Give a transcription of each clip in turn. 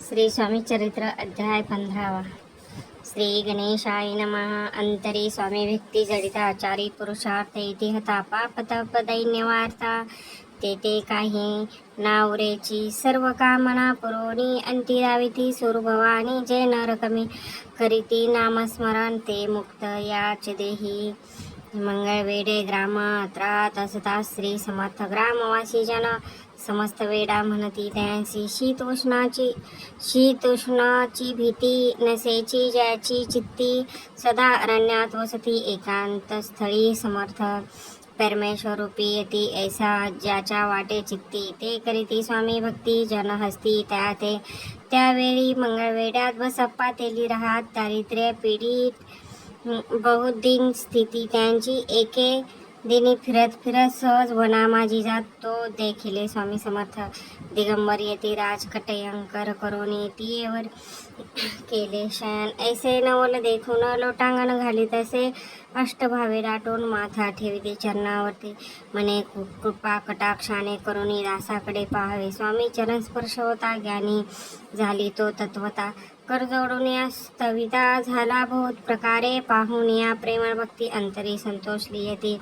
श्री स्वामी चरित्र अध्याय 15। श्री गणेशाय नमः। अंतरी स्वामी व्यक्ती जडिता आचारी पुरुषार्थ इति हता पापतप दैन्यवार्ता ते काही नावरेची सर्व कामना पुरवणी अंती दाविती सुरभवानी जे नरकमी करीती नामस्मरण ते मुक्त याच देही। मंगळवेढे ग्रामात असता श्री समर्थ ग्रामवासी जन समस्त वेडा म्हणती त्यांची शीतोष्णाची भीती नसेची ज्याची चित्ती सदा अरण्यात वसती एकांत स्थळी समर्थ परमेश्वरूपी यती ऐसा ज्याच्या वाटे चित्ती ते करीती स्वामी भक्ती जन हस्ती त्यावेळी मंगळवेढ्यात बसप्पा तेली राहत दारिद्र्य पीडित बहुदिन स्थिती त्यांची एके दिनी फिरत सहज वना माझी जात तो देखिले स्वामी समर्थ दिगंबर येती राजकटयंकर करोनी तीवर केले शयन ऐसे नवल देखून लोटांगण घाली तसे अष्टभावे दाटून माथा ठेविते चरणावरती म्हणे कृपा कटाक्षाने करोनी दासाकडे पाहावे स्वामी चरण स्पर्श होता ज्ञानी झाली तो तत्वता कर जोडून या स्तविता झाला बहुत प्रकारे पाहून या प्रेमळ भक्ती अंतरी संतोष लिहिते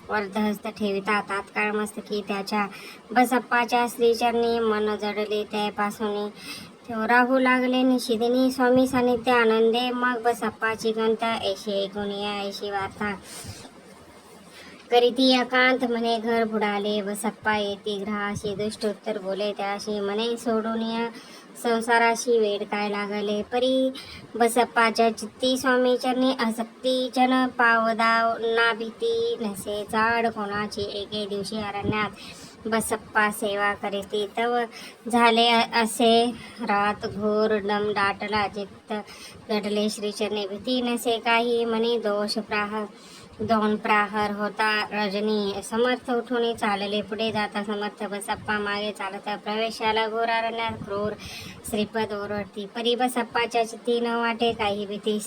वर्धहस्त ठेविता तात्काळ मस्तकी त्याच्या बसप्पाच्या श्रीचरणी मन जडले त्यापासून राहू लागले निशिदिनी स्वामी सानिध्य आनंदे मग बसप्पाची गंत ऐशी गुणिया ऐशी वार्ता करीती एकांत म्हणे घर बुडाले बसप्पा येती ग्रहाशी दुष्ट उत्तर बोले त्याशी म्हणे सोडून या संसाराशी वेड काय लागले परी बसप्पाच्या चित्ती स्वामी चरणी आसक्ती जन पावदाव ना भीती नसे चाड कोणाची एके दिवशी अरण्यात बसप्पा सेवा करीती तव झाले असे रात घोर दम दाटला चित्त घडले श्रीचरणी भीती नसे काही म्हणे दोन प्रहर होता रजनी समर्थ उठून चालले पुढे जाता समर्थ बसप्पा मागे चालता प्रवेशाला घोर अरण्यात क्रूर श्रीपद ओरडती परी बसप्पाच्या चित्ती न वाटे काही भीती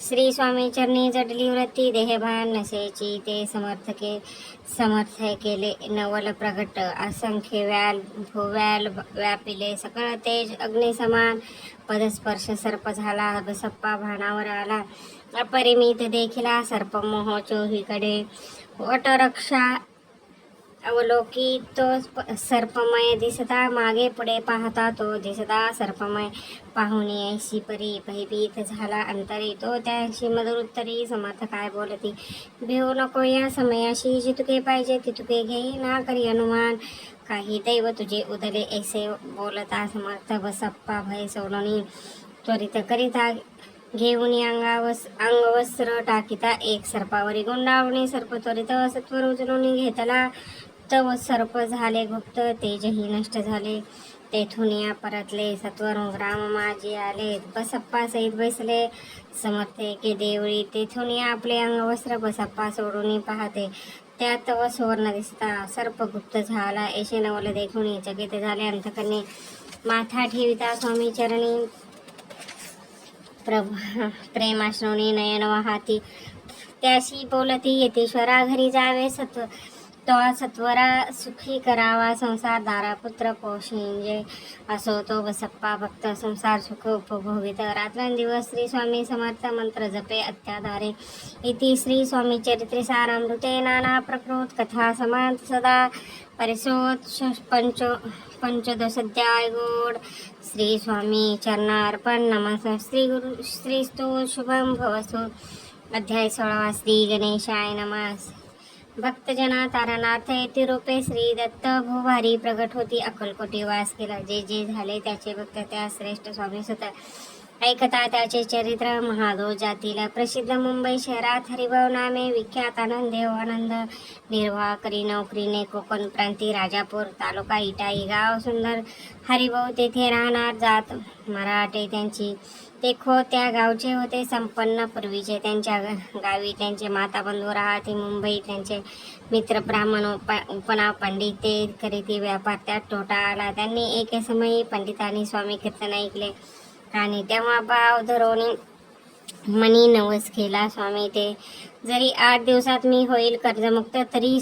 श्री स्वामी चरणी जडली वृत्ती देहभान नसेची ते समर्थ केले नवल प्रगट असंख्य व्याल व्यापिले सकळ तेज अग्नि समान पदस्पर्श सर्प झाला बसप्पा भानावर आला अपरिमित देखिला सर्प मोह चोहीकडे वटरक्षा अवलोकी तो सर्पमय दिसता मागे पुढे पाहता तो दिसता सर्पमय पाहुणी ऐशी परी भयभीत झाला अंतरी तो त्याशी मधुर उत्तरी समर्थ काय बोलती भिवू नको या समयाशी जितुके पाहिजे तितुके घेई ना करी अनुमान काही दैव तुझे उदले ऐसे बोलता समर्थ बसप्पा भय सोडून त्वरित करिता घेऊन अंगवस्त्र टाकिता एक सर्पावरी गुंडावणे सर्प त्वरित सत्वर उचलून घेतला तव सर्प झाले गुप्त तेजही नष्ट झाले तेथून या परतले सत्वर ग्राम माझे आले बसप्पा सहित बसले समर्थ एके देवळी तेथून या आपले अंगवस्त्र बसप्पा सोडून पाहते त्यात तव सुवर्ण दिसता सर्प गुप्त झाला ऐशे नवल देखून चकित झाले अंतकरणे माथा ठेविता स्वामी चरणी प्रेमाश्रोणी नयन वाहाती त्याशी बोलती यतीश्वरा घरी जावे सत्वरा सुखी करावा संसार दारा पुत्र पोषिंजे असो तो बसप्पा भक्त संसार सुख उपभोगित रात्रंदिवस श्री स्वामी समर्थ मंत्र जपे अत्याधारे इति श्री स्वामी चरित्रे सारामृते नाना प्रकृत कथा समांत सदा परिसोत पंचदशाध्याय गोड श्री स्वामी चरणार्पण नमः श्री स्तु शुभम भवसु अध्याय 16 श्री गणेशाय नमः भक्तजना तारणार्थ येथे रूपे श्री दत्त भूभारी प्रगट होती अक्कलकोटी वास केला जे झाले त्याचे भक्त त्या श्रेष्ठ स्वामी सुत ऐकता त्याचे चरित्र महादो जातीला प्रसिद्ध मुंबई शहरात हरिभाऊ नामे विख्यात आनंद देवानंद निर्वाह करी नोकरीने कोकण प्रांती राजापूर तालुका इटाई गाव सुंदर हरिभाऊ तेथे राहणार जात मराठे त्यांची ते त्या गावचे होते संपन्न पूर्वीचे त्यांच्या गावी त्यांचे माता बंधू राहते मुंबई त्यांचे मित्र ब्राह्मण उपनाव पंडित ते करीती व्यापार त्यात तोटा आला त्यांनी एके समयी पंडितांनी स्वामी कीर्तन ऐकले आणि तेव्हा भाव धरून मनी नवस केला स्वामी ते जरी 8 दिवसात मी होईल कर्जमुक्त तरी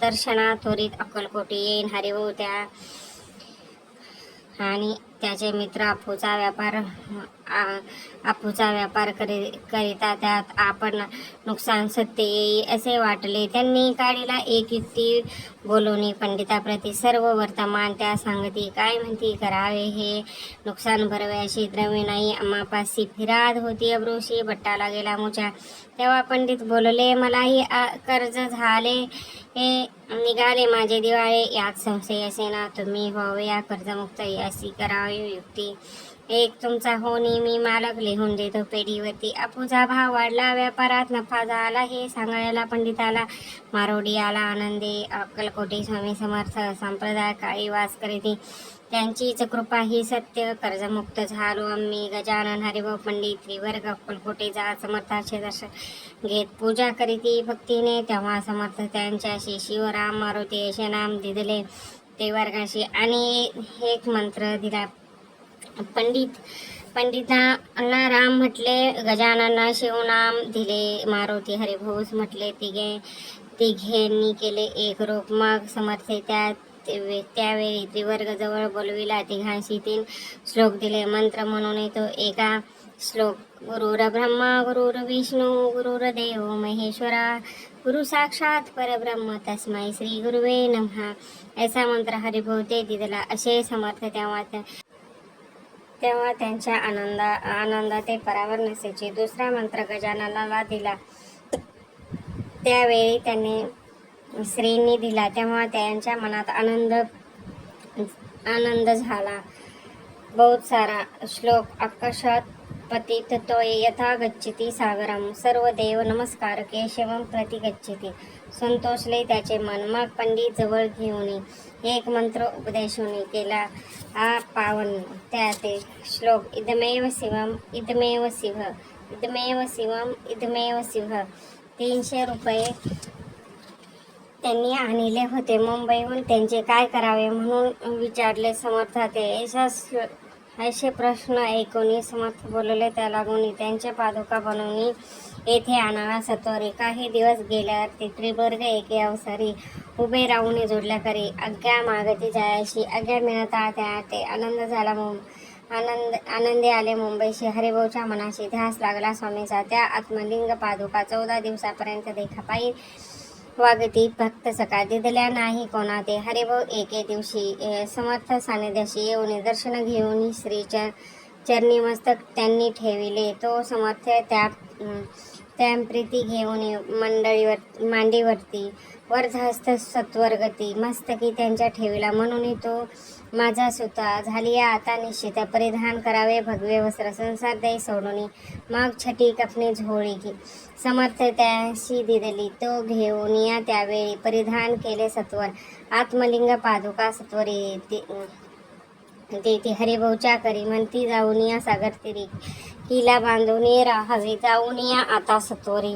दर्शना त्वरित अक्कलकोटी येईन हरिभाऊ त्या आणि त्याचे मित्र अफूचा व्यापार करिता त्यात आपण नुकसान सत्य येई असे वाटले. त्यांनी काढीला एक युक्ती बोलवणी पंडिताप्रती सर्व वर्तमान त्या सांगती. काय म्हणती करावे हे नुकसान भरवयाशी द्रव्य नाही. आम्हापाशी फिराद होती अब्रोशी बट्टाला गेला मुचा. तेव्हा पंडित बोलले मलाही कर्ज झाले हे निघाले माझे दिवाळे. यात संशय असे ना तुम्ही व्हावे या कर्जमुक्त अशी करावी युक्ती. एक तुमचा हो नेहमी मालक लिहून देतो पेढीवरती. अपूचा भाव वाढला व्यापारात नफा झाला हे सांगायला पंडिताला. मारोडी आला आनंदे अक्कलकोटी स्वामी समर्थ संप्रदाय काळी वास करीती. त्यांचीच कृपा ही सत्य कर्जमुक्त झालो आम्ही. गजानन हरिभाऊ पंडित त्रिवर्ग अक्कलकोटे जात समर्थाचे दर्शन घेत पूजा करीती भक्तीने. तेव्हा समर्थ त्यांच्याशी शिवराम मारुती असे नाम दिले त्रिवर्गाशी आणि एक मंत्र दिला. पंडितांना राम म्हटले, गजाननना शिवनाम दिले, मारुती हरिभाऊस म्हटले. तिघेंनी केले एक रूप. मग समर्थे त्यावेळी त्रिवर्ग जवळ बोलविला. तिघांशी 3 श्लोक दिले. मंत्र म्हणून तो एका श्लोक गुरुर ब्रह्मा गुरुर विष्णू गुरुर्देव महेश्वरा गुरु साक्षात परब्रह्म तस्मै श्री गुरुवे नमः ऐसा मंत्र हरिभाऊ ते दिला. असे समर्थ तेव्हा त्यांच्या आनंदाते परावर नसायचे. दुसरा मंत्र गजाननाला दिला. त्यावेळी त्यांनी श्रींनी दिला. तेव्हा त्यांच्या मनात आनंद झाला. बहुत सारा श्लोक आकाशात पतित तो यथा गच्छति सागरम सर्व देव नमस्कार केशवम प्रति गच्छति. संतोषले त्याचे मन. मग पंडित जवळ घेऊन एक मंत्र उपदेशून केला. पावन त्या ते श्लोक इदमेव शिवम इदमेव शिव इदमेव शिवम इदमेव शिव. 300 रुपये त्यांनी आणले होते मुंबईहून. त्यांचे काय करावे म्हणून विचारले समर्थाते. असे प्रश्न ऐकून समर्थ बोलले त्या लागून त्यांच्या पादुका बनवून येथे आणावा सत्वरी. काही दिवस गेल्यावर ते त्रिवर्ग एके अवसरी उभे राहून जोडल्या करी. आज्ञा मागती जायची. आज्ञा मिळता त्या ते आनंद झाला. आनंदे आले मुंबईशी. हरिभाऊच्या मनाशी ध्यास लागला स्वामीचा. त्या आत्मलिंग पादुका 14 दिवसापर्यंत देखापायी वागती. भक्त सकाळ दिदल्या नाही कोणा ते. हरिभाऊ एके दिवशी समर्थ सानिध्याशी येऊन दर्शन घेऊन श्रीच्या चरणी मस्तक त्यांनी ठेविले. तो समर्थ त्या प्रीती घेऊन मांडीवरती वरधहस्त सत्वरगती मस्तकी त्यांच्या ठेविला. म्हणून तो माझा सुता झाली आता निश्चित. परिधान करावे भगवे वस्त्र संसार दे सोडून. मग छटी कपणे झोळी की समर्थ त्याशी दिदली. तो घेऊन या त्यावेळी परिधान केले सत्वर. आत्मलिंग पादुका सत्वरी तेथे हरिभाऊच्या करी. म्हणती जाऊन या सागर तिरी किला बांधून राहावे. जाऊन या आता सत्वरी.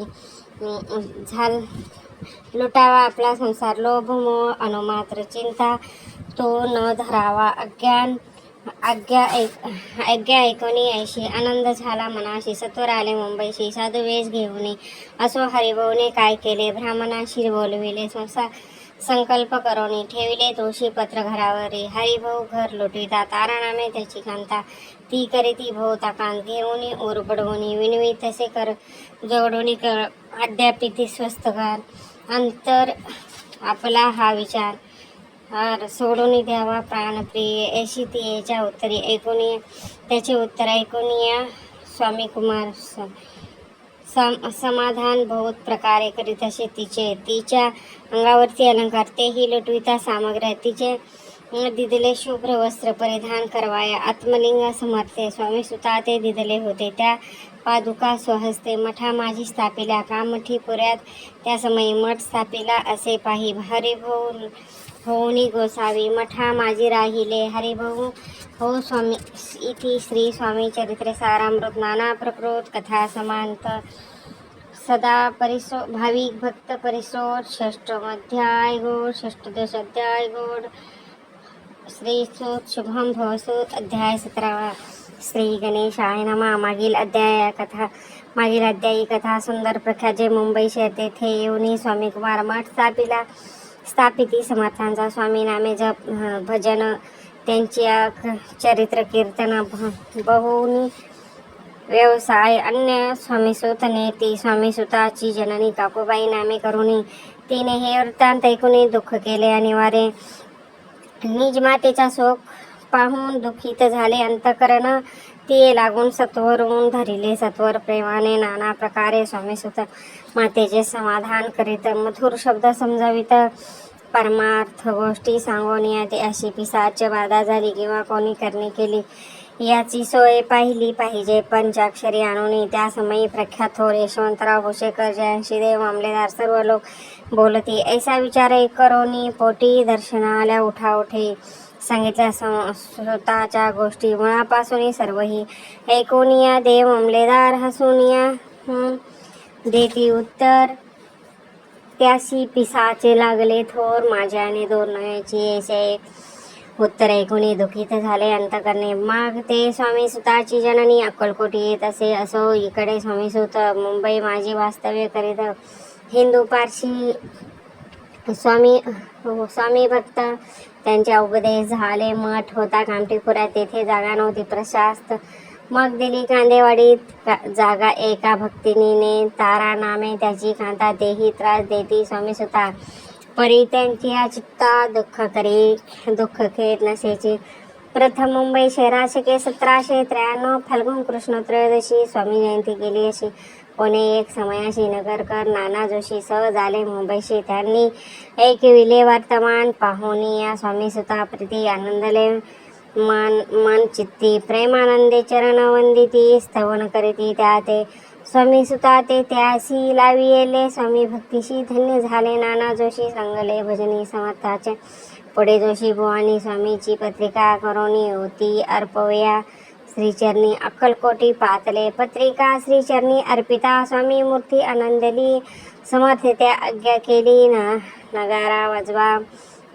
लुटावा आपला संसार लोभ मोह अनुमात्र चिंता तो न धरावा. आज्ञा ऐकून ऐशी आनंद झाला मनाशी. सत्वर आले मुंबईशी साधू वेश घेऊन. असो हरिभाऊने काय केले. ब्राह्मणाशी बोलविले. संकल्प करून ठेविले तुळशी पत्र घरावरी. हरिभाऊ घर लुटविता तारानामे त्याची कांता. ती करीती भोवता कांत घेऊन उरबडवून विनवी तसे कर जोडून कर अद्यापिती स्वस्तकार. अंतर आपला हा विचार सोडून द्यावा प्राणप्रिय. अशी ती याच्या उत्तरी ऐकून त्याचे उत्तर ऐकून या स्वामी कुमार समाधान बहुत प्रकारे करीत असे तिच्या अंगावरती अलंकार तेही लुटविता सामग्र्या. तिचे दिदले शुभ्र वस्त्र परिधान करवाया. आत्मलिंग समर्थे स्वामी सुता ते दिदले होते. त्या पादुका स्वहस्ते मठा माझी स्थापिल्या. कामठी पुऱ्यात त्या समयी मठ स्थापिला असे पाही. हरिभाऊ होऊनी गोसावी मठा माझी राहिले. हरिभाऊ हो स्वामी इति श्री स्वामी चरित्रे सारामृत नाना प्रकृत कथा समांत सदा भाविक भक्त परिसोड. 6 अध्याय गोड 6 अध्याय गोड. श्री सूत शुभम भवसूत अध्याय 17. श्री गणेशाय नमः. मागील अध्यायी कथा सुंदर प्रख्यात. जे मुंबई शहर तेथे येऊन स्वामी कुमार मठ स्थापिती. समर्थांचा स्वामी नामे जप भजन त्यांची चरित्र कीर्तन बहुनी व्यवसाय अन्य स्वामीसुत नेती स्वामीसुताची जननी काकूबाई नामे करुणी तिने हे वृत्तांत ऐकून दुःख केले आणि वारे निज मातेचा शोक पाहून दुःखित झाले. अंतकरण ती लागून सत्वरून धरिले. सत्वर प्रेमाने नाना प्रकारे स्वामीसुत मातेचे समाधान करीत मधुर शब्द समजावित परमार्थ गोष्टी सांगून यात अशी पिसाच बाधा झाली किंवा कोणी करणी केली याची सोय पाहिली पाहिजे. पंचाक्षरी आणून त्या समयी प्रख्यात थोर यशवंतराव भोसेकर जयंशीदेव मामलेदार सर्व लोक बोलती ऐसा विचार करोनी पोटी दर्शनाला उठाउठे सांगितल्या. स्वतःच्या गोष्टी मुळापासून सर्वही ऐकूनिया देव मामलेदार हसूनिया देती उत्तर त्याशी पिसाचे लागले थोर माझ्याने दोन नव्याची ऐसे उत्तर ऐकून दुःखित झाले अंतकरणे. मग ते स्वामीसुताची जननी अक्कलकोटी येत असे. असो इकडे स्वामीसुत मुंबई माझी वास्तव्य करीत हिंदू पारशी स्वामी भक्त त्यांच्या उपदेश झाले. मठ होता कामठीपुरात तेथे जागा नव्हती प्रशास्त मग दिली कांदेवाडीत जागा एका भक्तिनीने तारा नामे त्याची कांता तेही त्रास देती स्वामीसुता परी त्यांची चित्ता दुःख खेद नसेची. प्रथम मुंबई शहरात शके 1793 फाल्गुन कृष्ण त्रयोदशी स्वामी जयंती केली अशी. कोणे एक समयाशी नगरकर नाना जोशी सहज आले मुंबईशी. त्यांनी ऐकविले वर्तमान पाहुन या स्वामीसुता प्रीती आनंदले मन चित्ती प्रेमानंदे चरण वंदिती स्तवन करीती त्या ते स्वामीसुता ते त्यासी लाविले स्वामी भक्तीशी धन्य झाले. नाना जोशी संगले भजनी समर्थाचे पुढे जोशी बुवानी स्वामीची पत्रिका करोनी होती अर्पवया श्रीचरणी अक्कलकोटी पातले. पत्रिका श्रीचरणी अर्पिता स्वामी मूर्ती आनंदली समर्थ त्या आज्ञा केली नगारा वाजवा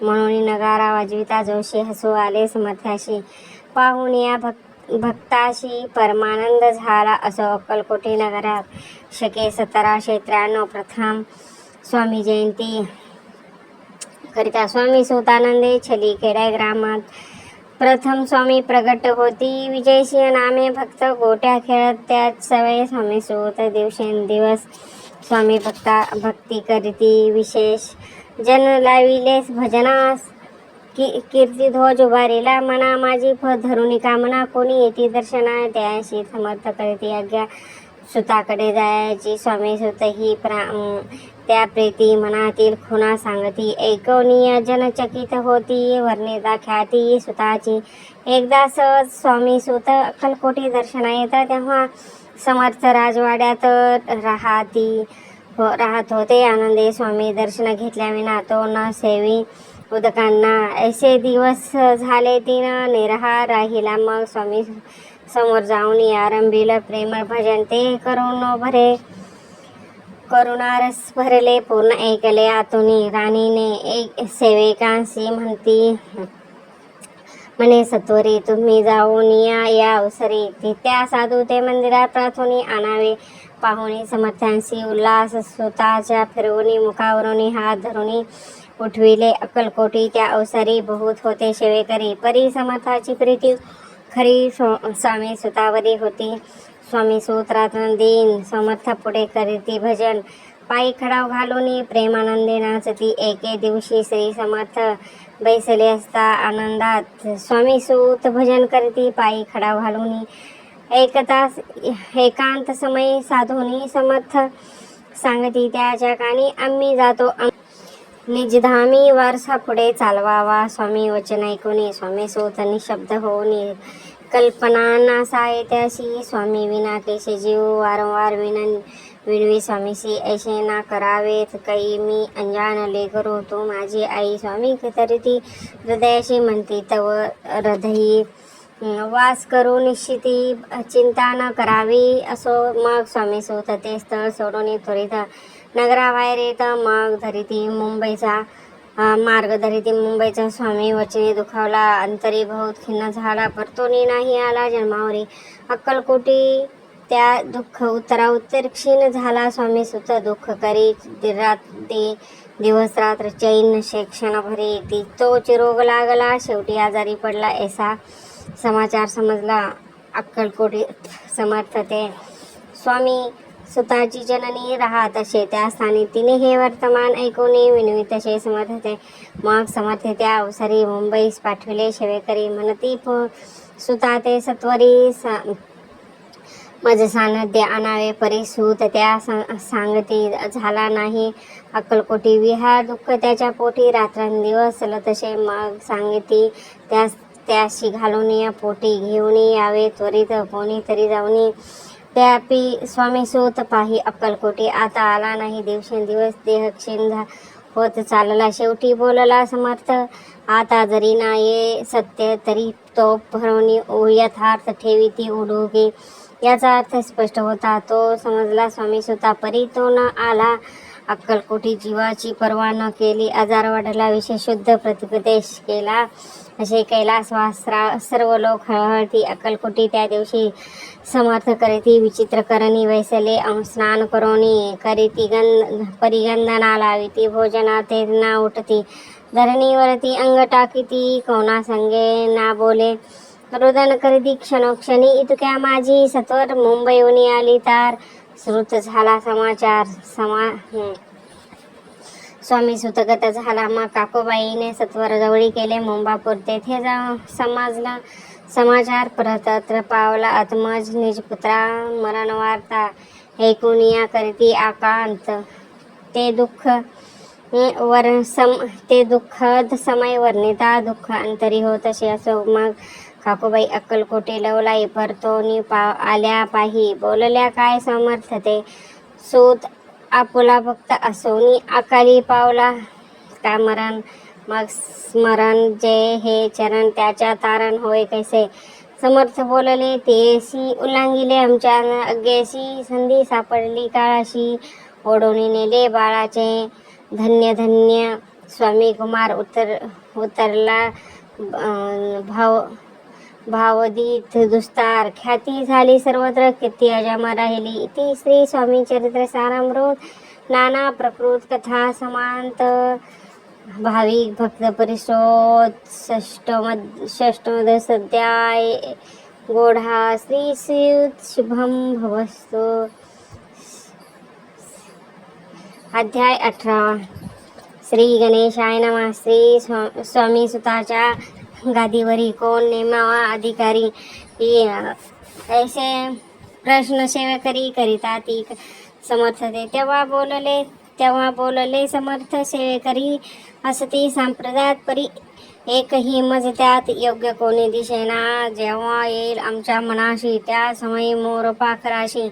म्हणून नगारा वाजविता जोशी हसू आले समर्थाशी. पाहून या भक्ताशी परमानंद झाला. असो अक्कलकोटी नगरात शके 1793 प्रथम स्वामी जयंती करिता स्वामी सुतानंदे छलीखेडा ग्रामात प्रथम स्वामी प्रगट होती. विजयसिंह नामे भक्त गोट्या खेळत त्याच सवय स्वामी सुत दिवसेंदिवस स्वामी भक्ती करीती. विशेष जन लाविलेस भजनास कीर्तिध्वज उभारिला मना माझी धरुणी कामना कोणी येती दर्शना त्याशी समर्थ करीती. आज्ञा सुताकडे जायची स्वामी सुत ही त्या प्रीती मनातील खुणा सांगती. ऐकवनीय जनचकित होती वर्णिता ख्याती सुताची. एकदा सहज स्वामी सुत अक्कलकोटी दर्शना येतात तेव्हा समर्थ राजवाड्यात राहत होते. आनंदे स्वामी दर्शन घेतल्याविना तो न सेवी उदकांना. ऐसे दिवस झाले तीन निराहार राहिला. मग स्वामी समोर जाऊन आरंभिलं प्रेमळ भजन ते करुणारस भरले पूर्ण ऐकले आतुनी. राणीने एक सेविकांशी म्हणती म्हणे सत्वरी तुम्ही जाऊन या अवसरी त्या साधू ते मंदिरात प्रार्थनी आणावे. पाहुणी समर्थांशी उल्हास स्वतःच्या फिरवणी मुखावरून हात धरुनी उठविले. अक्कलकोटी त्या अवसरी बहुत होते सेवेकरी. परी समर्थाची प्रीती खरी स्वामी सुतावरी होती. स्वामी सुत रात्रंदिन समर्थ पुढे करीती भजन. पायी खडाव घालून प्रेमानंदे नाचती. एके दिवशी श्री समर्थ बैसले असता आनंदात स्वामी सुत भजन करती पायी खडाव घालून. एकांत समय साधूनी समर्थ सांगती त्याच्या कानी आम्ही जातो निजधामी वारसा पुढे चालवावा. स्वामी वचन ऐकून स्वामी सुत निशब्द होऊन कल्पना नासाय त्याशी. स्वामी विना कैसे जीव वारंवार विनवी स्वामीशी ऐसे ना करावेत काही मी अंजान लेकरो तू माझी आई. स्वामी तरी हृदयाशी म्हणती तव हृदयी वास करू निश्चिती चिंता न करावी. असो मग स्वामी सुत ते स्थळ सोडून त्वरित नगराबाहेर येत मग धरिती मुंबईचा मार्ग धरिती मुंबईचा. स्वामी वचने दुखावला अंतरी बहुत खिन्न झाला परतोनी नाही आला जन्मावरी. अक्कलकोटी त्या दुःख उत्तर क्षीण झाला. स्वामी सुत दुःख करी रात्री दिवस रात्र चैन शेक्षण भरे ती तोच रोग लागला शेवटी आजारी पडला ऐसा समाचार समजला अक्कलकोटी समर्थ ते स्वामी सुताची जननी राहत असे त्या स्थानी तिने हे वर्तमान ऐकून विनवी तसे समर्थ ते मग समर्थ त्या अवसरी मुंबईस पाठविले सेवेकरी म्हणती सुता ते सत्वरी मज सानध्य आणावे परी सूत त्या सांगती झाला नाही अक्कलकोटी विहार दुःख त्याच्या पोटी रात्रंदिवस तसे मग सांगती त्याशी घालून या पोटी घेऊन यावे त्वरित कोणी तरी जाऊन त्यापी स्वामी सूत पाही अक्कलकोटी आता आला नाही दिवसेंदिवस देह क्षीण होत चालला शेवटी बोलला समर्थ आता जरी ना ये सत्य तरी तो भरवणी यथार्थ ठेवी ती उडुकी याचा अर्थ स्पष्ट होता तो समजला स्वामी सुता परी तो न आला अक्कलकोटी जीवाची पर्वा न केली आजार वाढला विशेष शुद्ध प्रतिपदेश केला असे कैलासवास सर्व लोक हळहळती अक्कलकोटी त्या दिवशी समर्थ करीती विचित्र करणी वैसले स्नान करोनी करीती परिगंधना लाविती भोजनाते ना उठती धरणीवरती अंग टाकीती कोणा संगे ना बोले रुदन करीती क्षणोक्षणी इतक्या माझी सत्वर मुंबईहून आली तार श्रुत झाला समाचार स्वामी सुतगत झाला मग काकूबाईने सत्वर जवळी केले मुंबापूर तेथे समजला समाचार परतत्र पावला आत्मज निजपुत्रा मरण वार्ता ऐकून या करीती आकांत ते दुःखद समय वर्णिता दुःख अंतरी होत असे असो मग काकूबाई अक्कलकोटी लवलाई परतोनी आल्या पाही बोलल्या काय समर्थ ते सूत आपुला फक्त असोनी अकाली पावला का मरण मग स्मरण जे हे चरण त्याच्या तारण होय कैसे समर्थ बोलले तेसी उल्लांघिले आमच्या अग्गेसी संधी सापडली काळाशी ओढून नेले बाळाचे धन्य धन्य स्वामी कुमार उतरला भावदीत दुस्तार ख्याती झाली सर्वत्र कीर्ती अजमा राहिली ती श्री स्वामी चरित्र सारामृत नाना प्रकृत कथा समांत भाविक भक्त परिशोध षष्टमद सध्याय गोढा श्री श्रीयुत शुभम भवस्तु अध्याय 18 श्री गणेशाय नमः श्री स्वामी सुताच्या गादीवरी कोण नेमावा अधिकारी ऐसे प्रश्न सेवेकरी करिता ती समर्थते तेव्हा बोलले समर्थ सेवेकरी असती संप्रदायात परी एकही मज त्यात योग्य कोणी दिसेना जेव्हा येईल आमच्या मनाशी त्या समयी मोर पाखराशी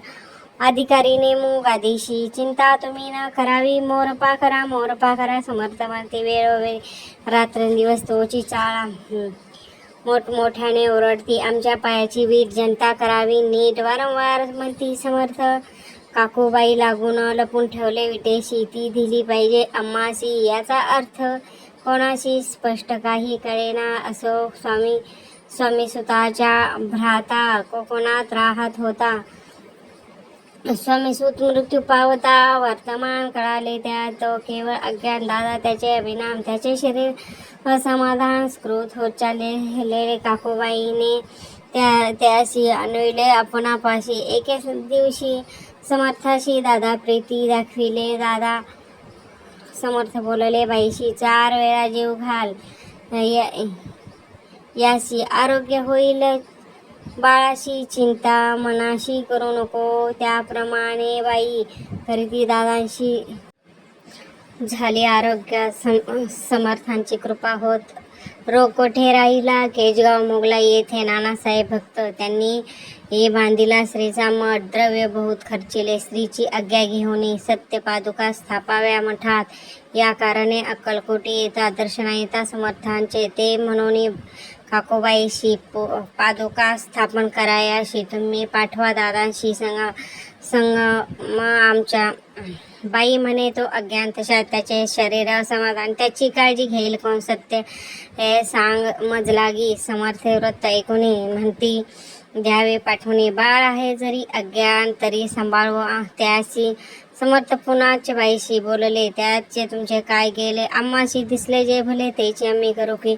अधिकारी नेमू गादीशी चिंता तुम्ही न करावी मोर पाखरा समर्थ म्हणते वेळोवेळी रात्रंदिवस तोची चाळा मोठमोठ्याने ओरडती आमच्या पायाची वीट जनता करावी नीट वारंवार म्हणती समर्थ काकूबाई लागून लपून ठेवले विटेशी ती दिली पाहिजे अम्मासी याचा अर्थ कोणाशी स्पष्ट काही कळेना असो स्वामी सुताच्या भ्राता कोकणात राहत होता स्वामी सूत मृत्यू पावता वर्तमान कळाले त्यात तो केवळ अज्ञान दादा त्याचे अभिनाम त्याचे शरीर असमाधान स्कृत होत चाललेले काकूबाईने त्याशी अन्वयले आपणापाशी एके दिवशी समर्थाशी दादा प्रीती दाखविले दादा समर्थ बोलले बाईशी 4 वेळा जीव घाल याशी आरोग्य होईल बाळाशी चिंता मनाशी करू नको त्याप्रमाणे बाई करीती दादांशी झाली आरोग्य समर्थांची कृपा होत रोग कोठे राहिला केजगाव मोगलाई येथे नानासाहेब भक्त त्यांनी हे बांधिला श्रीचा मठ द्रव्य बहुत खर्चिले श्रीची आज्ञा घेऊन सत्य पादुका स्थापाव्या मठात या कारणे अक्कलकोटी येता दर्शना येता समर्थांचे ते म्हणून काकूबाईशी पादुका स्थापन करायाशी तुम्ही पाठवा दादांशी संग आमच्या बाई म्हणे तो अज्ञान तशा त्याचे शरीर असमाधान त्याची काळजी घेईल कोण सत्य हे सांग मजलागी समर्थ व्रत ऐकून म्हणती द्यावे पाठवणे बाळ आहे जरी अज्ञान तरी सांभाळवा त्याशी समर्थ पुन्हाचे बाईशी बोलले, त्याचे तुमचे काय गेले, आम्हाशी दिसले जे भले त्याची आम्ही करू की.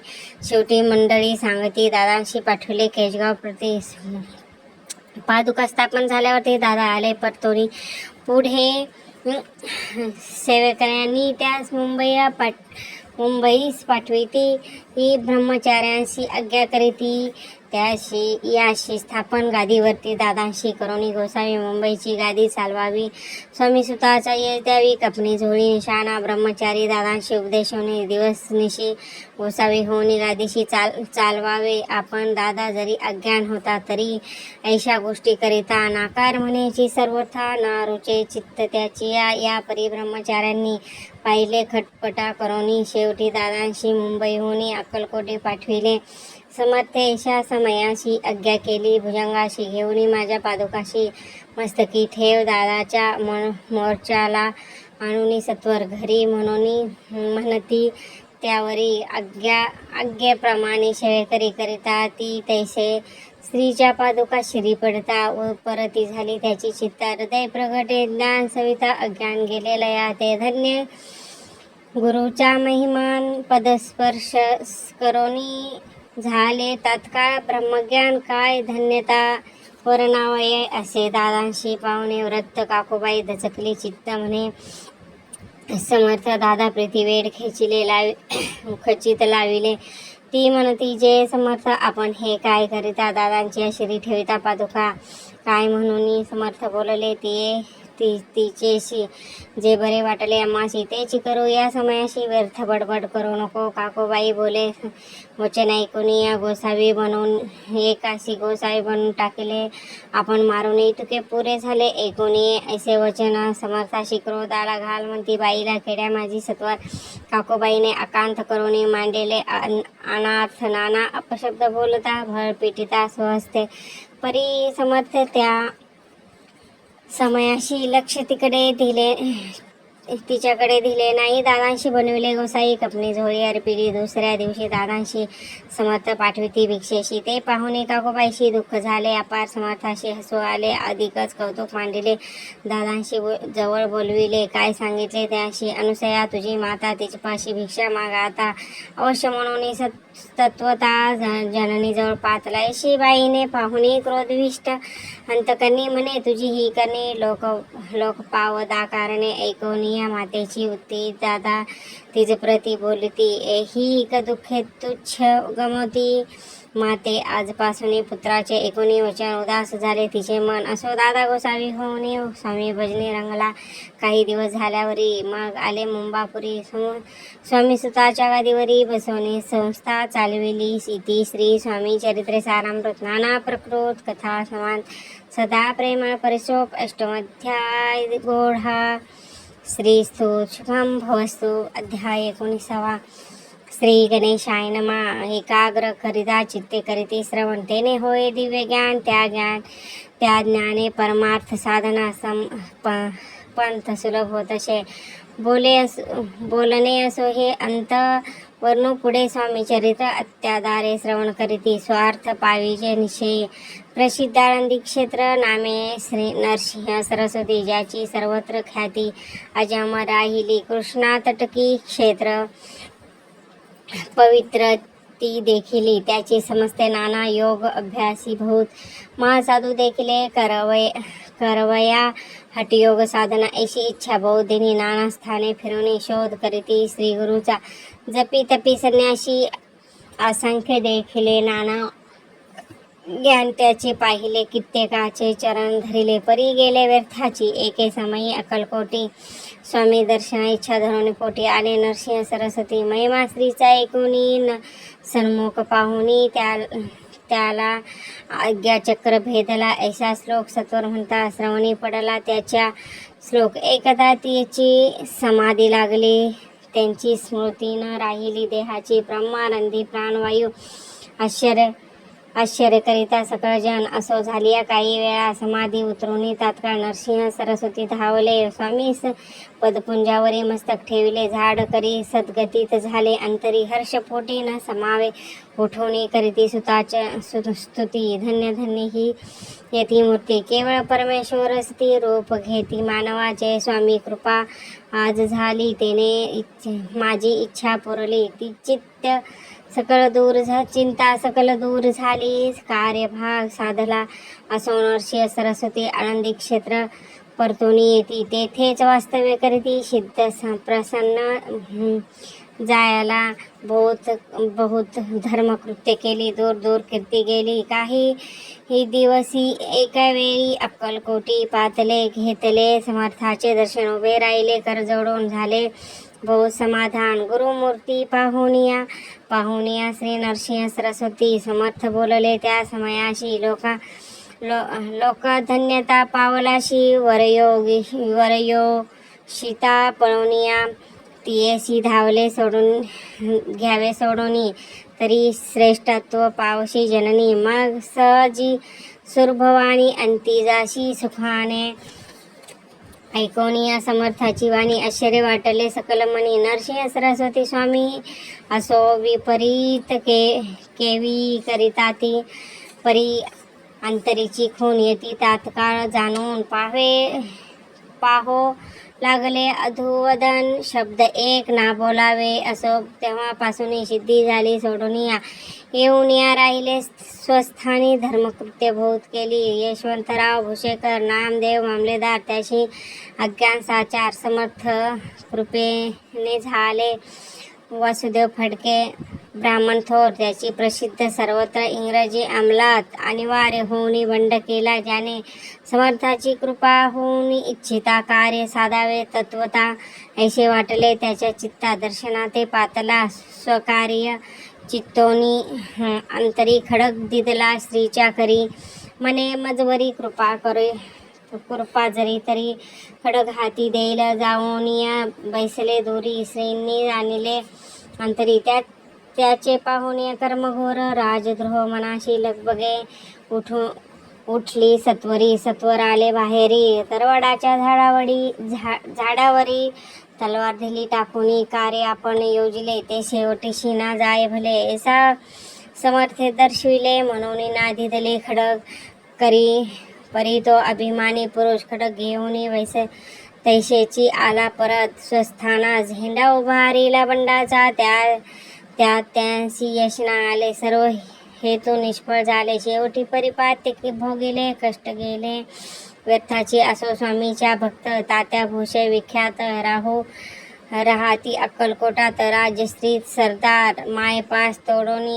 शेवटी मंडळी सांगती दादांशी पाठवले केशगाव प्रति. पादुका स्थापन झाल्यावरती दादा आले परतोनी. पुढे सेवकांनी त्यास मुंबईस पाठविती. ही ब्रह्मचार्यांशी आज्ञा करीती. त्याशी याशी स्थापन गादीवरती दादांशी करोनी गोसावी मुंबईची गादी चालवावी. स्वामी सुताचा यश द्यावी. कपनी झोळी निशाणा ब्रह्मचारी दादांशी उपदेशवणे. दिवस निशी गोसावी होऊन गादीशी चालवावे. आपण दादा जरी अज्ञान होता तरी ऐशा गोष्टी करिता नाकार म्हणेची सर्वथा ना रुचे चित्त त्याची. या परी ब्रह्मचार्यांनी पाहिले खटपटा करोनी. शेवटी दादांशी मुंबईहून अक्कलकोटे पाठविले. समर्थ ऐशा समयाशी आज्ञा केली. भुजंगाशी घेऊन माझ्या पादुकाशी मस्तकी ठेव. दादाच्या मोर्चाला आणून सत्वर घरी म्हणती. त्यावरी आज्ञेप्रमाणे सेवेकरी करिता ती तैसे स्त्रीच्या पादुका शिरी पडता व परती झाली. त्याची चित्ता हृदय प्रगटे. ज्ञान सविता अज्ञान गेले लया ते धन्य. गुरुचा महिमान पदस्पर्श करोनी झाले तात्काळ ब्रह्मज्ञान. काय धन्यता वर्णावये असे दादांशी पाहुणे. व्रत काकूबाई दचकली चित्त म्हणे. समर्थ दादा प्रीती वेड खेचिले खचित लाविले. ती म्हणती जे समर्थ आपण हे काय करिता दादांची शिरी ठेविता पादुका काय म्हणून. समर्थ बोलले तिचेशी जे बरे वाटले आम्हाशी तेची करू. या समयाशी व्यर्थ बडबड करू नको. काकूबाई बोले वचन ऐकून या गोसावी बनवून एकाशी गोसावी बनवून टाकले आपण मारून. इतके पुरे झाले ऐकून ऐसे वचन. समर्थाशी क्रोध आला घाल म्हणती बाईला खेड्या माझी सत्वर. काकूबाईने आकांत करून मांडले अनार्थ नाना अपशब्द बोलता भर पिटिता स्वहस्ते. परी समर्थ त्या समयाशी लक्ष तिच्याकडे दिले नाही. दादांशी बनविले गोसाई कपनी झोळी अर्पिली. दुसऱ्या दिवशी दादांशी समर्थ पाठविती भिक्षेशी. ते पाहुणे काकूबाईशी दुःख झाले अपार. समर्थाशी हसू आले. अधिकच कौतुक मांडले. दादांशी जवळ बोलविले. काय सांगितले त्याशी. अनुसया तुझी माता तिच्यापाशी भिक्षा मागा आता अवश्य म्हणून तत्वता जननीजवळ पातला. अशी बाईने पाहुणे क्रोधविष्ट अंतकरणी म्हणे तुझी ही करणे लोक पावदा कारणे ऐकून या मातेची उत्ती. दादा तिज प्रती बोलती ही एक दुःखे तुच्छ गमवती. माते आजपासून पुत्राचे ऐकून वचन उदास झाले तिचे मन. असो दादा गोसावी होऊन स्वामी भजनी रंगला. काही दिवस झाल्यावरी मग आले मुंबापुरी. स्वामी सुताच्या गादीवरी बसवणे संस्था चालविली. ती श्री स्वामी चरित्रे सारामृत नाना प्रकृत कथा समान सदा प्रेमळ परिसोप. अष्टमाध्याय गोढा. श्रीस्तु शुभम भवस्तु. अध्याय 19. श्री गणेशाय नमः. एकाग्र करिता चित्ते करीती श्रवण तेने होय दिव्य ज्ञान. त्या ज्ञाने परमार्थ साधना पंथ सुलभ होतसे. बोलणे असो हे अंत वर्णू पुढे स्वामी चरित्र अत्यादारे श्रवण करीती. स्वार्थ पाविजे निश्चय. प्रसिद्ध आळंदी क्षेत्र नामे श्री नरसिंह सरस्वती ज्याची सर्वत्र ख्याती अजम राहिली. कृष्णा तटकी क्षेत्र पवित्र ती देखिली. त्याची समजते नाना योग अभ्यासी बहुत. महासाधू देखिले करवया हटयोग साधना. ऐशी इच्छा बौद्धिनी नाना स्थाने फिरवणे शोध करीती. श्री गुरुचा जपी तपी संन्यासी असंख्य देखिले. नाना ज्ञान त्याचे पाहिले. कित्येकाचे चरण धरिले परी गेले व्यर्थाची. एके समयी अक्कलकोटी स्वामी दर्शना इच्छा धरून पोटी आले. नरसिंह सरस्वती महिमा श्रीचा ऐकून सन्मुख पाहुनी त्याला आज्ञाचक्र भेदला. ऐसा श्लोक सत्वर म्हणता श्रवणी पडला त्याच्या. श्लोक एकदा त्याची समाधी लागली. त्यांची स्मृती न राहिली. देहाची ब्रह्मानंदी प्राणवायू आश्चर्यकरिता सकळ जन. असो झालिया काही वेळा समाधी उतरून तात्काळ नरसिंह सरस्वती धावले. स्वामीस पदपुंजावरी मस्तक ठेविले. झाड करी सद्गतीत झाले. अंतरी हर्ष पोटी न समावे. उठवणी करीती सुताच्या स्तुती. धन्य धन्य ही येती मूर्ती. केवळ परमेश्वरस्ती रूप घेती मानवाचे. स्वामी कृपा आज झाली तेने माझी इच्छा पुरली. ती चित्त सकल दूर चिंता सकल दूर झाली. कार्यभाग साधला. असो नरसिंह सरस्वती आनंदी क्षेत्र परतुनी येती. तेथेच वास्तव्य करीती. सिद्ध प्रसन्न जायला बहुत धर्मकृत्य केली. दूर दूर कीर्ती गेली. काही ही दिवसी एका वेळी अक्कलकोटी पातले घेतले. समर्थाचे दर्शन उभे राहिले. कर जोडून झाले बहुत समाधान. गुरुमूर्ती पाहुनिया श्री नरसिंह सरस्वती समर्थ बोलले. त्या समयाशी लोक धन्यता पावलाशी. वरयोषिता पळवनिया तियेसी धावले. घ्यावे सोडून तरी श्रेष्ठत्व पावशी जननी. मग सहजी सुरभवानी अंतिजाशी सुखाने ऐकोनिया समर्थाची वाणी. आश्चर्य वाटले सकल मनी. नरसिंह सरस्वती स्वामी असो विपरीत केवी करिताती. परी अंतरीची खून येती तात्काळ जाणून. पाहो लागले अधुवदन. शब्द एक ना बोलावे. असो तेव्हापासून सिद्धी झाली. सोडून येऊन राहिले स्वस्थानी. धर्मकृत्य बहुत केली. यशवंतराव भुसेकर नामदेव मामलेदार त्याशी अज्ञान साचार. समर्थ कृपेने झाले. वासुदेव फडके ब्राह्मण थोर त्याची प्रसिद्ध सर्वत्र. इंग्रजी अंमलात अनिवार्य होऊन बंड केला. ज्याने समर्थाची कृपा होऊन इच्छिता कार्य साधावे तत्वता ऐसे वाटले. त्याच्या चित्ता दर्शनाते पातला. स्वकार्य चित्तोनी अंतरी खडक दिदला. स्त्रीच्या करी मने मजवरी कृपा जरी तरी खडक हाती देईल. जाऊनिया बैसले दूरी. श्रींनी आणले अंतरी. त्याचे पाहुणे कर्मघोर. राजद्रोह मनाशी लगबगे उठली सत्वरी. सत्वर आले बाहेरी. तरवडाच्या झाडावरी तलवार दिली टाकून. कार्य आपण योजिले ते शेवटीशी ना जाय भले. ऐसा समर्थे दर्शविले म्हणून ना दिदले खडक करी. परी तो अभिमानी पुरुष खडक घेऊन तैशेची आला परत स्वस्थाना. झेंडा उभारिला बंडाचा. त्यांसी यश ना आले. सर्व हेतू निष्फळ झाले. शेवटी परिपात भोगिले. कष्ट गेले व्यर्थाची. असो स्वामीच्या भक्त तात्या भुसे विख्यात. राहाती अक्कलकोटात. राजश्रीत सरदार मायपास तोडून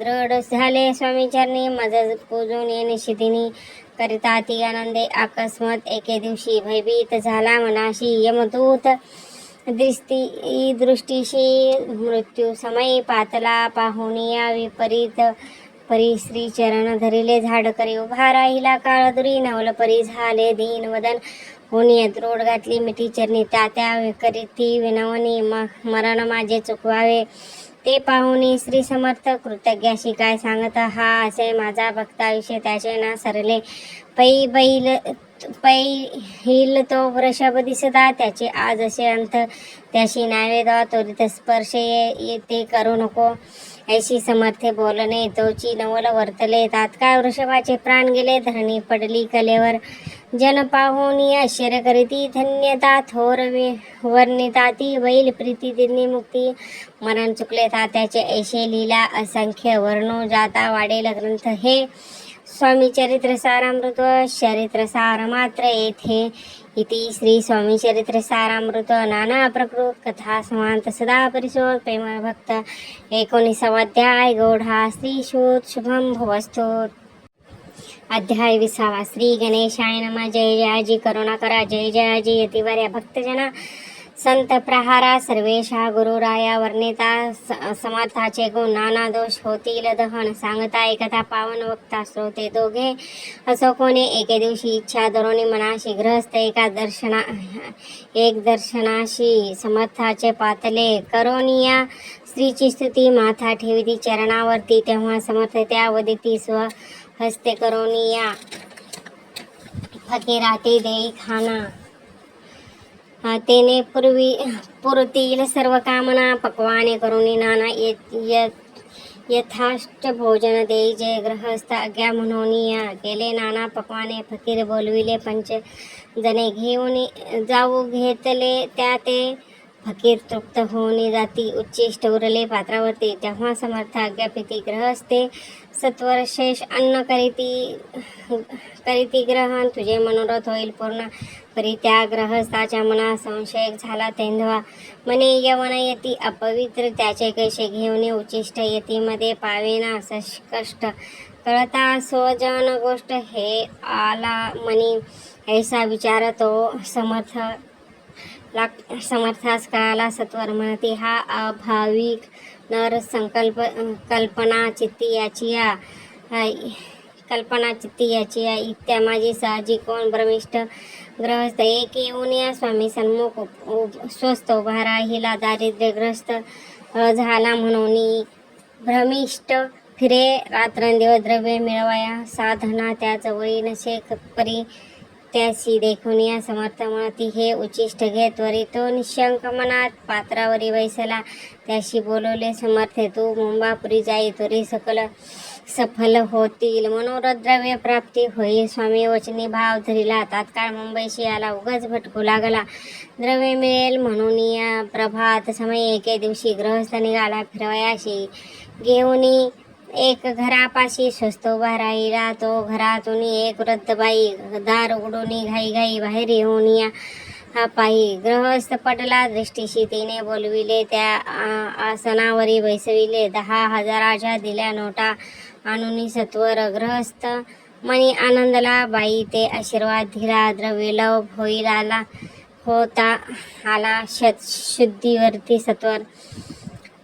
दृढ झाले. स्वामीचरणी मज पूजून निशिदिनी करिता ती आनंदे. अकस्मात एके दिवशी भयभीत झाला मनाशी. यमदूत दृष्टीशी मृत्यू समय पातला. पाहुनिया विपरीत परी श्री चरण धरिले. झाड करी उभा राहिला काळदुरी. नवल परी झाले दीन वदन. होनी द्रोड घातली मिठी चरणी. त्या करीती विनवणी. मरण माझे चुकवावे ते पाहुनी. श्री समर्थ कृतज्ञाशी काय सांगत हा असे माझा भक्तायुष्य त्याचे ना सरले. पहिल तो वृषभ दिसता त्याचे आज असे अंत. त्याशी नावे द्वा त्वरित स्पर्श येते करू नको. ऐशी समर्थे बोलणे तोची नवल वर्तले. तात्काळ वृषभाचे प्राण गेले. धरणी पडली कलेवर. जन पाहुनी आश्चर्य करीती. धन्यता थोर वर्णिताती. बैल प्रीती दिनी मुक्ती. मरण चुकले तात्याचे ऐशे लीला असंख्य. वर्णो जाता वाढेल ग्रंथ हे. स्वामी चरित्र सारामृत. चरित्र सार मात्र येथे इति. श्री स्वामी चरित्र सारामृत. नाना प्रकृत कथा समांत सदा परिशोध प्रेम भक्त. 19वा अध्याय. गौढा श्री शोध शुभम भवस्तु. अध्याय 20. श्री गणेशाय नमः. जय जयाजी करुणा करा. जय जयाजी यतिवर्या भक्तजना संत प्रहारा सर्वेशा गुरुराया वर्णिता समर्थाचे गुण नाना दोष होतील दहन सांगता एकथा पावन वक्ता श्रोते दोघे असो कोणी एके दिवशी इच्छा धरोणी मनाशी गृहस्थ एक दर्शनाशी समर्थाचे पातले करोनिया स्त्रीची स्तुती माथा ठेविती चरणावरती तेव्हा समर्थ त्या वदिती स्वहस्ते करोनिया फकीराती देई खाना तेने पुरतील सर्व कामना पक्वाने करुणी नाना यथाष्ट भोजन देई जे ग्रहस्थ आज्ञा म्हणून या केले नाना पक्वाने फकीर बोलविले पंच जणे घेऊन जाऊ घेतले त्या ते फकीर तृप्त होऊन जाती उच्चिष्ट उरले पात्रावरती तेव्हा समर्थ आज्ञापिती ग्रहस्थे सत्वर शेष अन्न करीती ग्रहण तुझे मनोरथ होईल पूर्ण परी त्या ग्रहस्थाच्या मनात संशय झाला तेंधवा मने यवन येती अपवित्र त्याचे कैसे घेऊन उच्चिष्ट येती मध्ये पावेना कष्ट कळता स्वजन गोष्ट हे आला मनी ऐसा विचार तो समर्थास कळाला सत्वर म्हणती हा अभाविक नर कल्पना चित्ती याची इत्या माझी साहजिक कोण भ्रमिष्ठ ग्रहस्थ एक येऊन या स्वामी सन्मुख स्वस्थ उभा राहिला दारिद्र्यग्रस्त झाला म्हणून भ्रमिष्ठ फिरे रात्रंदिवस द्रव्य मिळवाया साधना त्या जवळी नसे परी त्याशी देखून या समर्थ म्हणती हे उच्चिष्ट घे त्वरितो निशंक मनात पात्रावरी वैसला त्याशी बोलवले समर्थे तू मुंबापुरी जाई त्वरी सफल होतील मनोरथ द्रव्य प्राप्ती होईल स्वामी वचनी भाव धरिला तात्काळ मुंबईशी आला उगाच भटकू लागला द्रव्य मिळेल म्हणून या प्रभात समय एके दिवशी गृहस्थ निघाला फिरवयाशी घेऊन एक घरापाशी स्वस्त उभा राहिला तो घरातून एक वृद्ध बाई दार उघडून घाई बाहेर येऊन या पायी गृहस्थ पटला दृष्टीशी तिने बोलविले त्या आसनावरी बैसविले 10,000च्या दिल्या नोटा आणून सत्वर गृहस्थ मनी आनंदला बाई ते आशीर्वाद दिला द्रव्य लव होईल आला शुद्धीवरती सत्वर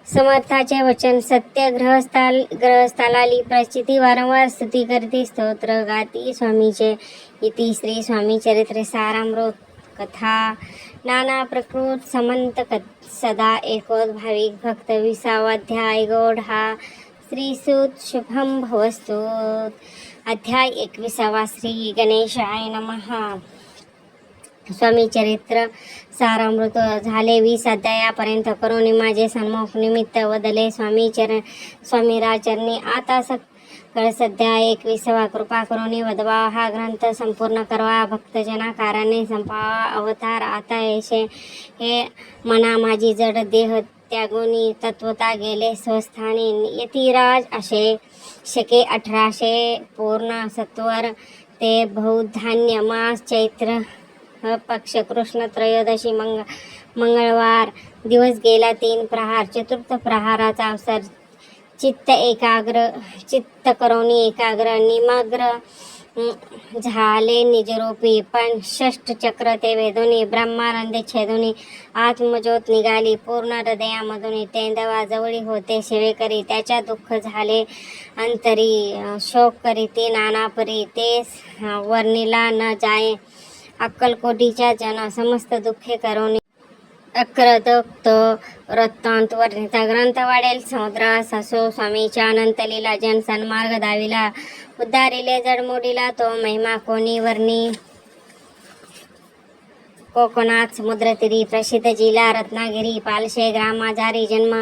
समर्थाचे वचन सत्य ग्रहस्थाला प्रचिती वारंवार स्तुती करती स्तोत्र गाती स्वामीचे इति श्री स्वामी चरित्र सारामृत कथा नाना प्रकृत समंत सदा एकोद भाविक भक्त 20वाध्याय गौड हा श्रीसूत शुभम भवस्तु अध्याय 21 श्री गणेशाय नमः स्वामी चरित्र सारामृत झाले 20 अध्यायापर्यंत करून माझे सन्मुख निमित्त वदले स्वामी राजचरणी आता सध्या 21वा कृपा करून वदवा हा ग्रंथ संपूर्ण करवा भक्तजना कारणे संपावा अवतार आता येशे हे मना माझी जड देह त्यागुनी तत्वता गेले स्वस्थानी यतिराज असे शके 1800 पूर्ण सत्वर ते बहुधान्य मास चैत्र पक्ष कृष्ण त्रयोदशी मंगळवार दिवस गेला 3 प्रहार चतुर्थ प्रहाराचा अवसर चित्त करून एकाग्र निमग्र झाले निजरूपी पण षष्ठ चक्र ते वेदोनी ब्रह्मानंदे छेदोनी आत्मज्योत निघाली पूर्ण हृदयामधून तेंदवा जवळी होते सेवेकरी त्याच्या दुःख झाले अंतरी शोक करीते नानापरी ते वर्णिला न जाय अक्कलकोटीच्या जन समस्त दुःखे करून अक्रदोक्त वृत्तांत वर्णिता ग्रंथ वाढेल समुद्रास असो स्वामीच्या अनंत लीला जन सन्मार्ग दाविला उद्धारिले जडमोडीला तो महिमा कोणी वर्णी कोकणात समुद्रतीरी प्रसिद्ध जिल्हा रत्नागिरी पालशे ग्रामाजारी जन्म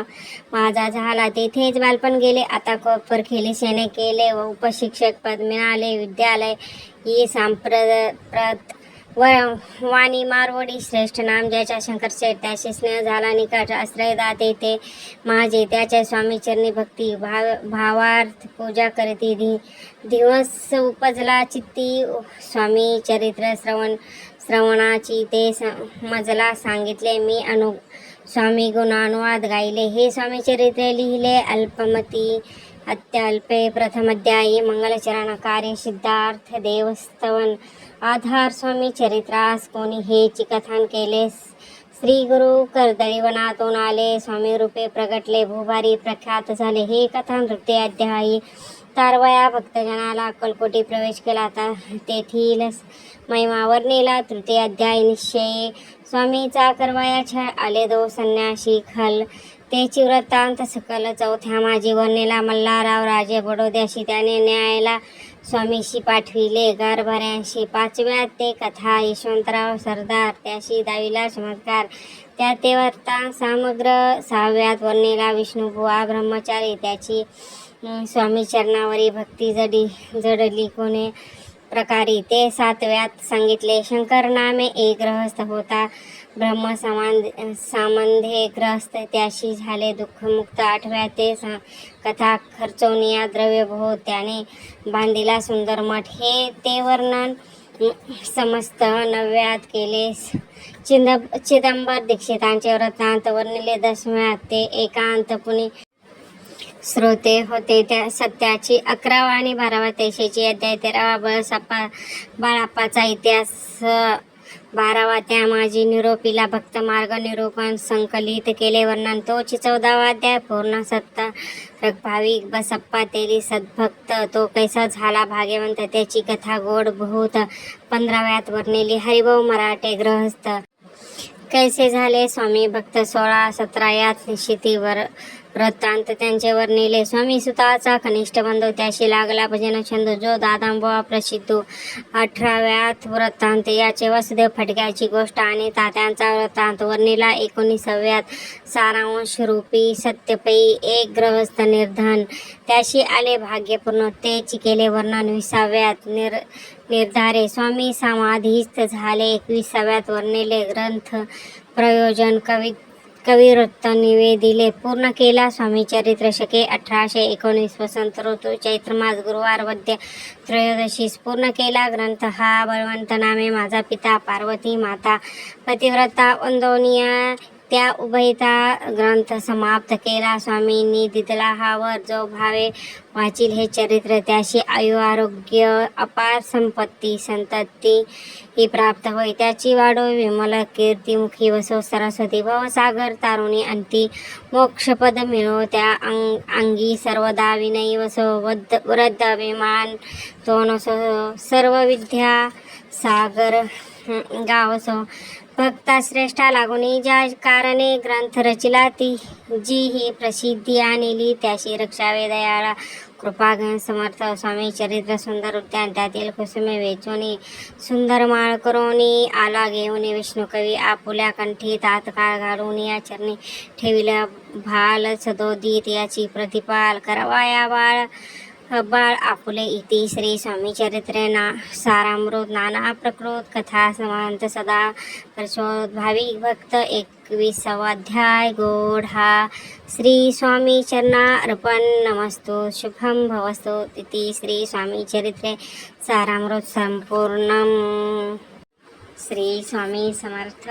माझा झाला तेथेच बालपण गेले आता कोपर खेली सेने केले व उपशिक्षक पद मिळाले विद्यालय ही सांप्रत वाणी मारवडी श्रेष्ठ नाम ज्याच्या शंकरशेठ त्याशी स्नेह झाला निकट आश्रयदाते ते माझे त्याच्या स्वामीचरणी भक्ती भावार्थ पूजा करती दिवस उपजला चित्ती स्वामी चरित्र श्रवणाची ते मजला सांगितले मी स्वामी गुणानुवाद गायले हे स्वामी चरित्र लिहिले अल्पमती अत्यल्पे प्रथमाध्यायी मंगलचरण कार्य सिद्धार्थ देवस्तवन आधार स्वामी चरित्रास कोणी हेची कथन केले श्री गुरु कर्दळीवनातून आले, स्वामी रूपे प्रगटले, भूभारी प्रख्यात झाले. हे कथा नृत्य अध्यायी तारवया भक्तजनाला अक्कलकोटी प्रवेश केला. तेथील महिमा वर्णिला. तृतीय अध्याय निश्चय. स्वामीचा करवयाच्या आले दो संन्यासी खल, तेची वृत्तांत सकल. चौथ्या माझी वर्णिला. मल्हारराव राजे बडोद्याशी त्याने न्यायला स्वामीशी पाठविले गारभाऱ्यांशी. पाचव्यात ते कथा यशवंतराव सरदार त्याशी दाविला चमत्कार, त्या ते वृत्तांत समग्र. सहाव्यात वर्णिला विष्णुबुवा ब्रह्मचारी, त्याची स्वामी चरणावरी भक्ती जडली कोणे प्रकारी. ते सातव्यात सांगितले शंकर नामे एक गृहस्थ होता, ब्रह्म सामंधे ग्रस्त, त्याशी झाले दुःखमुक्त. आठव्यात ते कथा खर्चवनिया द्रव्य बहुत, त्याने बांधिला सुंदर मठ. हे ते वर्णन समस्त. नवव्यात केले चिदंबर दीक्षितांचे वृत्तांत वर्णिले. दशम्यात ते एकांत पुणे श्रोते होते त्या सत्याची. 11वा आणि 12वा तेशेची अध्याय. 13वा बाळाप्पाचा इतिहास. 12वा त्या माझी निरोपीला भक्त मार्ग निरूपण संकलित केले वर्णन तोच. 14वा अध्याय पूर्ण सत्तारक भाविक बसप्पा तेली सद्भक्त, तो कैसा झाला भाग्यवंत, त्याची कथा गोड बहुत. 15व्यात वर्णिली हरिभाऊ मराठे गृहस्थ, कैसे झाले स्वामी भक्त. 16, 17 यात निश्चितीवर वृत्तांत त्यांचे वर्णिले. स्वामी सुताचा कनिष्ठ बंधू, त्याशी लागला भजन छंद, जो दादांबुवा प्रसिद्धू. 18व्यात वृत्तांत याचे वसुदेव फटक्याची गोष्ट आणि तात्यांचा वृत्तांत वर्णिला. 19व्यात सारांश रूपी सत्यपै एक गृहस्थ निर्धन, त्याशी आले भाग्यपूर्ण, तेची केले वर्णन. 20व्यात निर्धारे स्वामी समाधीस्थ झाले. 21व्यात वर्णिले ग्रंथ प्रयोजन कविवृत्त निवेदिले. पूर्ण केला स्वामी चरित्र शके. 1819 वसंत ऋतू चैत्र मास गुरुवार वद्य त्रयोदशीस पूर्ण केला ग्रंथ हा. बळवंत नामे माझा पिता, पार्वती माता पतिव्रता वंदनीय, त्या उभयता ग्रंथ समाप्त केला. स्वामींनी दिदला हा वर, जो भावे वाचील हे चरित्र, त्याशी आयु आरोग्य अपार संपत्ती संतती ही प्राप्त होय. त्याची वाढो विमल कीर्तिमुखी वसो सरस्वती, भवसागर तारुणी अंती मोक्षपद मिळो, त्या अंगी सर्वदा विनयी वसो वृद्ध अभिमान तो नसो, सर्व विद्या सागर गावसो. भक्ता श्रेष्ठा लागुनी ज्या कारणे ग्रंथ रचिला, ती जी ही प्रसिद्धी आणली, त्याशी रक्षावे दयाळा कृपाघन समर्थ. स्वामी चरित्र सुंदर उद्यान, त्यातील कुसुमे वेचोनी सुंदर माळ करोनी, आला घेऊनी विष्णुकवी आपुल्या कंठी, तात्काळ घालून या चरणी ठेविला भाल सदोदित, याची प्रतिपाल करवाया बाळ आपुले. इति श्री स्वामी चरित्रे सारामृत नाना प्रकृत कथा समांत सदा प्रचोद भाविक भक्त. 21वा अध्याय गोड हा. श्री स्वामी चरणार्पण नमस्तु. शुभम भवस्तु. इति श्री स्वामी चरित्रे सारामृत संपूर्णम. श्री स्वामी समर्थ.